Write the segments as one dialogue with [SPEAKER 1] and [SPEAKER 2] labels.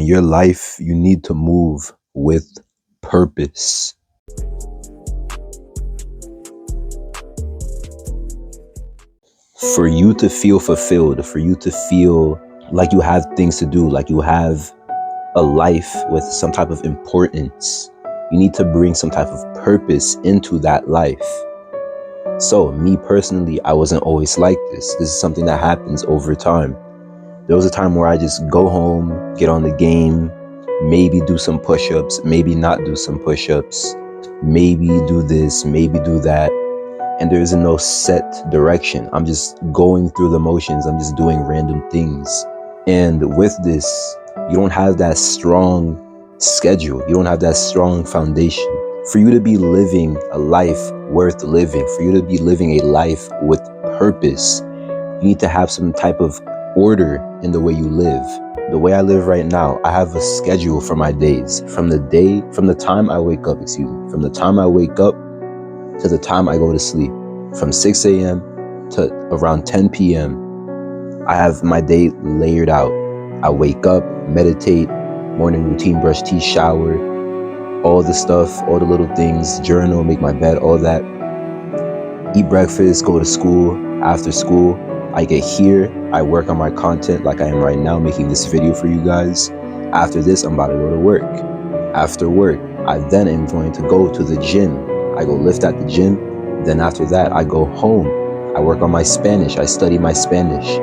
[SPEAKER 1] In your life, you need to move with purpose. For you to feel fulfilled, for you to feel like you have things to do, like you have a life with some type of importance, you need to bring some type of purpose into that life. So me personally, I wasn't always like this. This is something that happens over time. There was a time where I just go home, get on the game, maybe do some push-ups, maybe not do some push-ups, maybe do this, maybe do that. And there is no set direction. I'm just going through the motions. I'm just doing random things. And with this, you don't have that strong schedule. You don't have that strong foundation. For you to be living a life worth living, for you to be living a life with purpose, you need to have some type of order in the way you live. The way I live right now, I have a schedule for my days. From the time I wake up, from the time I wake up to the time I go to sleep, from 6 a.m. to around 10 p.m. I have my day layered out. I wake up, meditate, morning routine, brush teeth, shower, all the stuff, all the little things, journal, make my bed, all that. Eat breakfast, go to school. After school, I get here, I work on my content like I am right now, making this video for you guys. After this, I'm about to go to work. After work, I then am going to go to the gym. I go lift at the gym. Then after that, I go home. I work on my Spanish. I study my Spanish.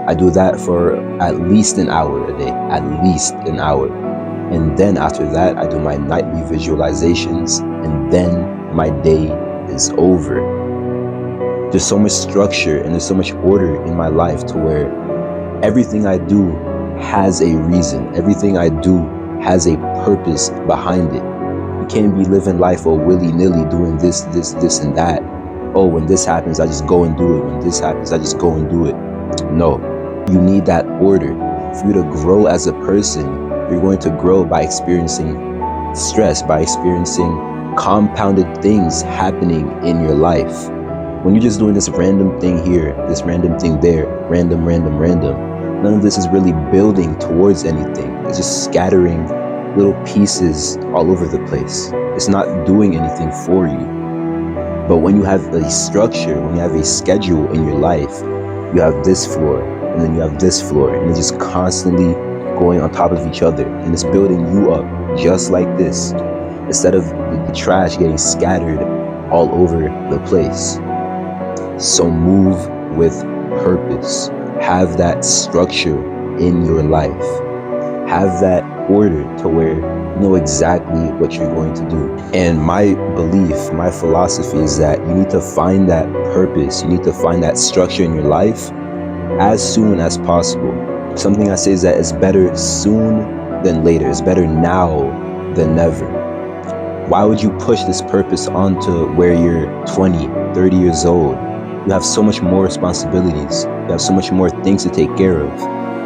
[SPEAKER 1] I do that for at least an hour a day, at least an hour. And then after that, I do my nightly visualizations, and then my day is over. There's so much structure and there's so much order in my life to where everything I do has a reason. Everything I do has a purpose behind it. You can't be living life willy-nilly doing this, and that. Oh, when this happens, I just go and do it. When this happens, I just go and do it. No, you need that order. For you to grow as a person, you're going to grow by experiencing stress, by experiencing compounded things happening in your life. When you're just doing this random thing here, this random thing there, random, none of this is really building towards anything. It's just scattering little pieces all over the place. It's not doing anything for you. But when you have a structure, when you have a schedule in your life, you have this floor, and then you have this floor, and it's just constantly going on top of each other, and it's building you up just like this, instead of the trash getting scattered all over the place. So move with purpose. Have that structure in your life. Have that order to where you know exactly what you're going to do. And my belief, my philosophy is that you need to find that purpose. You need to find that structure in your life as soon as possible. Something I say is that it's better soon than later. It's better now than never. Why would you push this purpose onto where you're 20, 30 years old? You have so much more responsibilities. You have so much more things to take care of.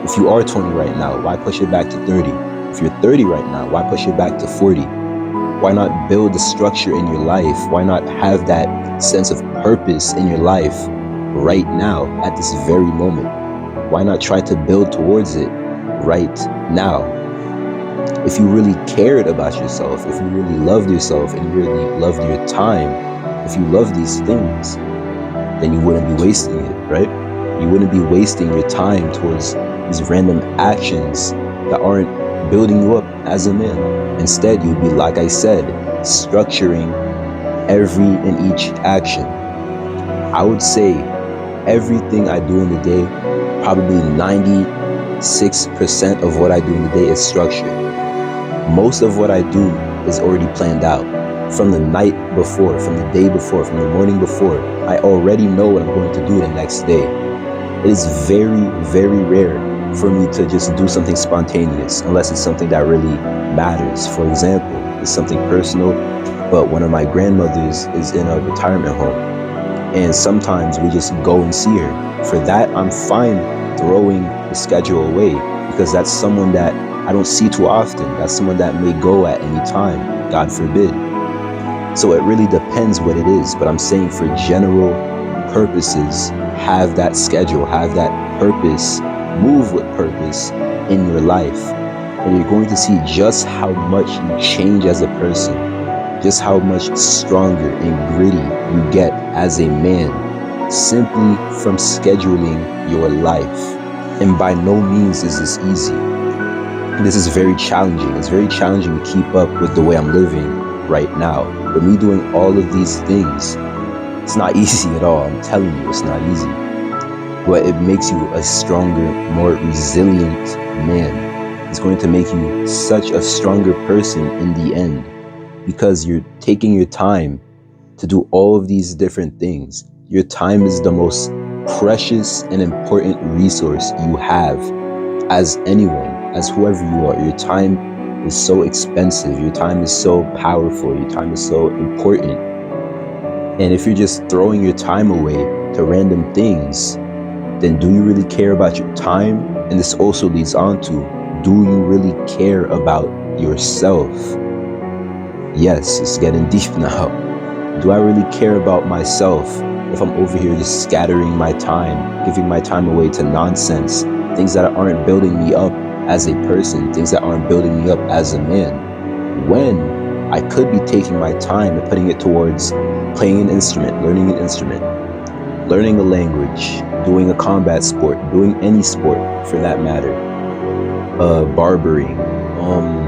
[SPEAKER 1] If you are 20 right now, why push it back to 30? If you're 30 right now, why push it back to 40? Why not build the structure in your life? Why not have that sense of purpose in your life right now at this very moment? Why not try to build towards it right now? If you really cared about yourself, if you really loved yourself and you really loved your time, if you love these things, then you wouldn't be wasting it, right? You wouldn't be wasting your time towards these random actions that aren't building you up as a man. Instead, you'd be, like I said, structuring every and each action. I would say everything I do in the day, probably 96% of what I do in the day is structured. Most of what I do is already planned out. From the night before, from the day before, from the morning before, I already know what I'm going to do the next day. It is very, very rare for me to just do something spontaneous, unless it's something that really matters. For example, it's something personal, but one of my grandmothers is in a retirement home, and sometimes we just go and see her. For that, I'm fine throwing the schedule away, because that's someone that I don't see too often. That's someone that may go at any time, God forbid. So it really depends what it is, but I'm saying for general purposes, have that schedule, have that purpose, move with purpose in your life. and you're going to see just how much you change as a person, just how much stronger and gritty you get as a man simply from scheduling your life. And by no means is this easy. This is very challenging. It's very challenging to keep up with the way I'm living right now. But me doing all of these things, it's not easy at all. I'm telling you, it's not easy. But it makes you a stronger, more resilient man. It's going to make you such a stronger person in the end, because you're taking your time to do all of these different things. Your time is the most precious and important resource you have as anyone, as whoever you are. Your time is so expensive. Your time is so powerful. Your time is so important. And if you're just throwing your time away to random things, then do you really care about your time? And this also leads on to, do you really care about yourself? Yes, it's getting deep now. Do I really care about myself if I'm over here just scattering my time, giving my time away to nonsense, things that aren't building me up as a person, things that aren't building me up as a man, when I could be taking my time and putting it towards playing an instrument, learning an instrument, learning a language, doing a combat sport, doing any sport for that matter, barbering,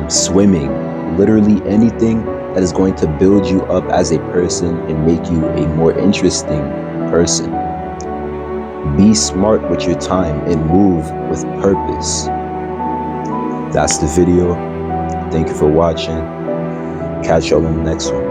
[SPEAKER 1] swimming, literally anything that is going to build you up as a person and make you a more interesting person. Be smart with your time and move with purpose. That's the video. Thank you for watching. Catch y'all on the next one.